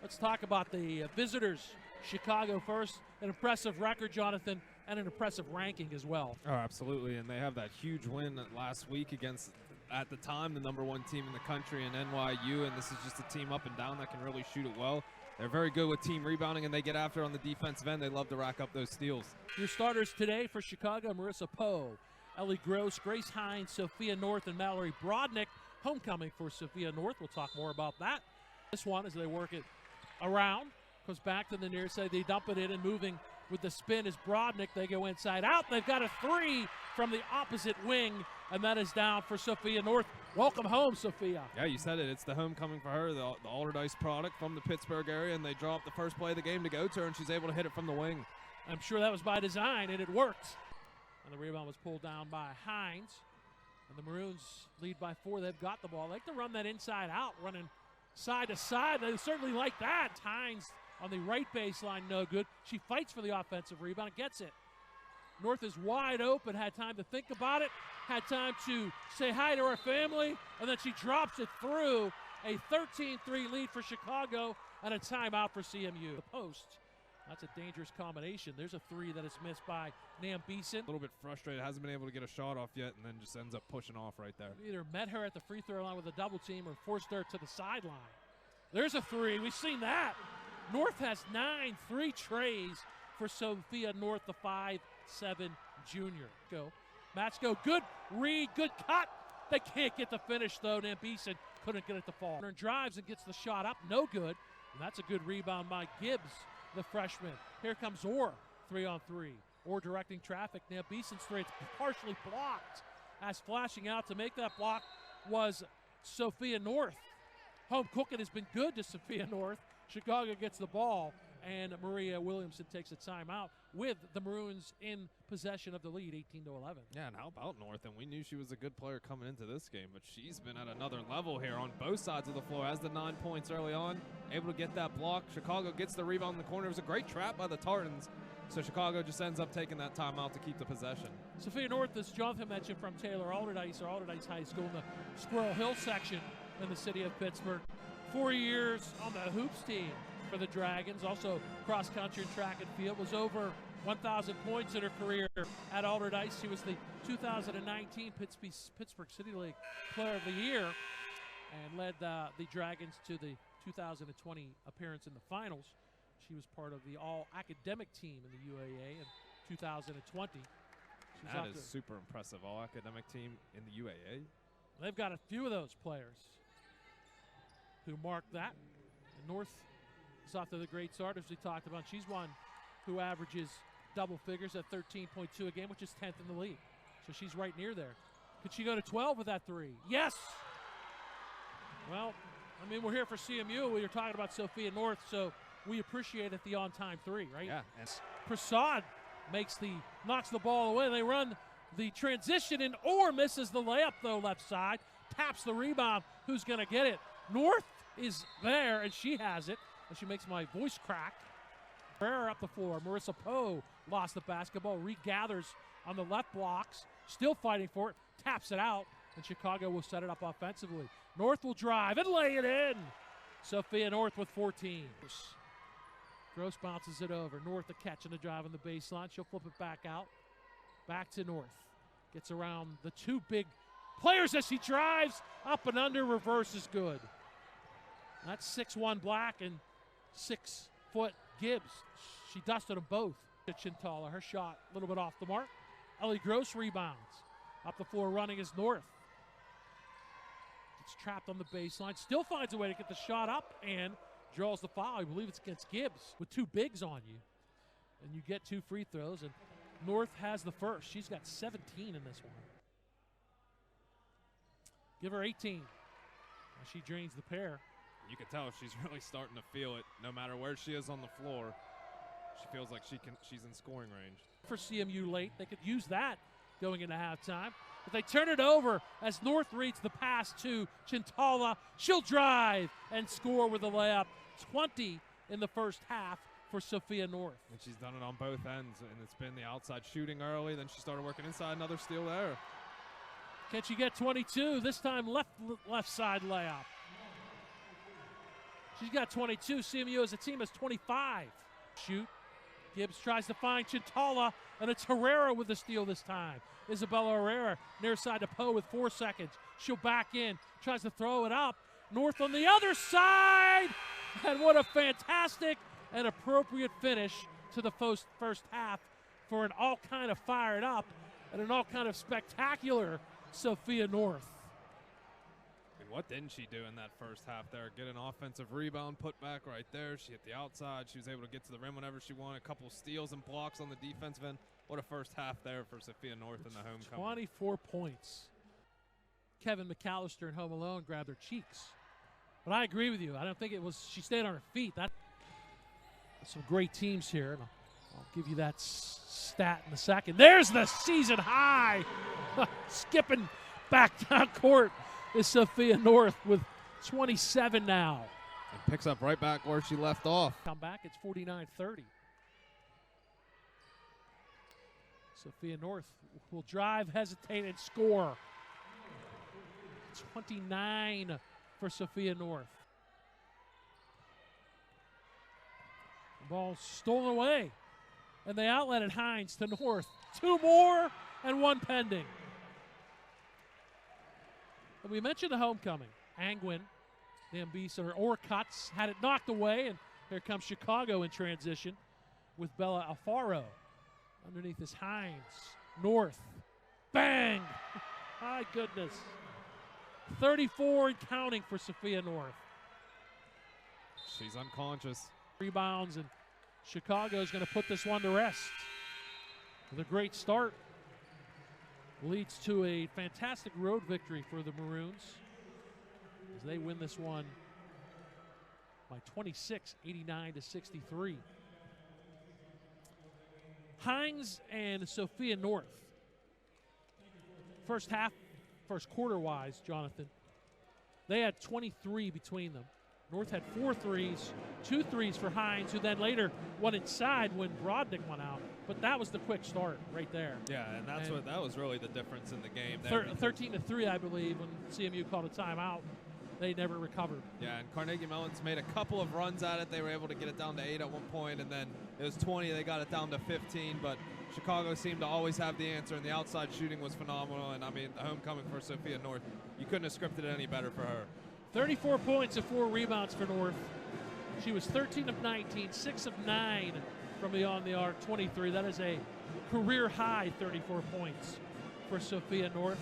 Let's talk about the visitors. Chicago first, an impressive record, Jonathan, and an impressive ranking as well. Oh, absolutely, and they have that huge win last week against, at the time, the #1 team in the country in NYU, and this is just a team up and down that can really shoot it well. They're very good with team rebounding, and they get after on the defensive end. They love to rack up those steals. Your starters today for Chicago: Marissa Poe, Ellie Gross, Grace Hines, Sophia North, and Mallory Brodnick. Homecoming for Sophia North. We'll talk more about that. This one, as they work it around, goes back to the near side. They dump it in, and moving with the spin is Brodnick. They go inside out. They've got a three from the opposite wing, and that is down for Sophia North. Welcome home, Sophia. Yeah, you said it. It's the homecoming for her, the Allderdice product from the Pittsburgh area, and they draw up the first play of the game to go to her, and she's able to hit it from the wing. I'm sure that was by design, and it worked. And the rebound was pulled down by Hines. And the Maroons lead by 4. They've got the ball. They like to run that inside out, running side to side. They certainly like that. Hines on the right baseline, no good. She fights for the offensive rebound and gets it. North is wide open, had time to think about it, had time to say hi to her family, and then she drops it through. A 13-3 lead for Chicago and a timeout for CMU. The post, that's a dangerous combination. There's a three that is missed by Nam Beeson. A little bit frustrated, hasn't been able to get a shot off yet, and then just ends up pushing off right there. Either met her at the free throw line with a double team or forced her to the sideline. There's a three, we've seen that. North has 9 3-trays for Sophia North, the 5'7" junior. Go. Matchko, good read, good cut. They can't get the finish though. Nam Beeson couldn't get it to fall. Drives and gets the shot up, no good. And that's a good rebound by Gibbs, the freshman. Here comes Orr, 3-on-3. Orr directing traffic. Nam Beeson's three, it's partially blocked. As flashing out to make that block was Sophia North. Home cooking has been good to Sophia North. Chicago gets the ball, and Maria Williamson takes a timeout with the Maroons in possession of the lead, 18-11. Yeah, and how about North? And we knew she was a good player coming into this game, but she's been at another level here on both sides of the floor. Has the 9 points early on, able to get that block. Chicago gets the rebound in the corner. It was a great trap by the Tartans, so Chicago just ends up taking that timeout to keep the possession. Sophia North, as Jonathan mentioned, from Taylor Allderdice, or Allderdice High School in the Squirrel Hill section in the city of Pittsburgh. 4 years on the hoops team for the Dragons, also cross country and track and field, was over 1,000 points in her career at Allderdice. She was the 2019 Pittsburgh City League Player of the Year and led the Dragons to the 2020 appearance in the finals. She was part of the all-academic team in the UAA in 2020. That is super impressive, all-academic team in the UAA. They've got a few of those players who marked that. And North is off to the great start, as we talked about. She's one who averages double figures at 13.2 a game, which is 10th in the league. So she's right near there. Could she go to 12 with that three? Yes! Well, I mean, we're here for CMU. We were talking about Sophia North, so we appreciate it, the on-time three, right? Yeah. Prasad knocks the ball away. They run the transition, and Orr misses the layup, though, left side. Taps the rebound. Who's going to get it? North is there, and she has it. And she makes my voice crack. Herrera up the floor. Marissa Poe lost the basketball. Regathers on the left blocks. Still fighting for it. Taps it out, and Chicago will set it up offensively. North will drive and lay it in. Sophia North with 14. Gross bounces it over. North the catch and the drive on the baseline. She'll flip it back out. Back to North. Gets around the two big players as she drives. Up and under. Reverse is good. That's 6'1" Black and 6 foot Gibbs. She dusted them both. Chintala, her shot a little bit off the mark. Ellie Gross rebounds. Up the floor running is North. It's trapped on the baseline. Still finds a way to get the shot up and draws the foul. I believe it's against Gibbs with two bigs on you. And you get 2 free throws, and North has the first. She's got 17 in this one. Give her 18. She drains the pair. You can tell she's really starting to feel it. No matter where she is on the floor, she feels like she's in scoring range. For CMU late, they could use that going into halftime. But they turn it over as North reads the pass to Chintala. She'll drive and score with a layup. 20 in the first half for Sophia North. And she's done it on both ends, and it's been the outside shooting early, then she started working inside, another steal there. Can she get 22? This time left side layup. She's got 22. CMU as a team has 25. Shoot. Gibbs tries to find Chintala, and it's Herrera with the steal this time. Isabella Herrera near side to Poe with 4 seconds. She'll back in, tries to throw it up. North on the other side, and what a fantastic and appropriate finish to the first half for an all kind of fired up and an all kind of spectacular Sophia North. And what didn't she do in that first half there? Get an offensive rebound, put back right there. She hit the outside. She was able to get to the rim whenever she wanted. A couple steals and blocks on the defensive end. What a first half there for Sophia North in the homecoming. 24 points. Kevin McAllister and Home Alone grabbed their cheeks. But I agree with you. I don't think it was, she stayed on her feet. That's some great teams here. And I'll give you that stat in a second. There's the season high. Skipping back down court is Sophia North with 27 now. And picks up right back where she left off. Come back, it's 49-30. Sophia North will drive, hesitate, and score. 29 for Sophia North. The ball stolen away, and they outlet it Hines to North. 2 more and 1 pending. And we mentioned the homecoming. Angwin, the ambassador, or cuts, had it knocked away, and here comes Chicago in transition with Bella Alfaro. Underneath is Hines. North. Bang! My goodness. 34 and counting for Sophia North. She's unconscious. Rebounds, and Chicago's going to put this one to rest. With a great start. Leads to a fantastic road victory for the Maroons as they win this one by 26, 89-63. Hines and Sophia North. First quarter-wise, Jonathan, they had 23 between them. North had 4 threes, 2 threes for Hines, who then later went inside when Brodnick went out. But that was the quick start right there. Yeah, and that was really the difference in the game. 13-3, I believe, when CMU called a timeout. They never recovered. Yeah, and Carnegie Mellon's made a couple of runs at it. They were able to get it down to 8 at one point, and then it was 20. They got it down to 15, but Chicago seemed to always have the answer, and the outside shooting was phenomenal. And, I mean, the homecoming for Sophia North, you couldn't have scripted it any better for her. 34 points and 4 rebounds for North. She was 13 of 19, 6 of 9 from beyond the arc, 23. That is a career high 34 points for Sophia North.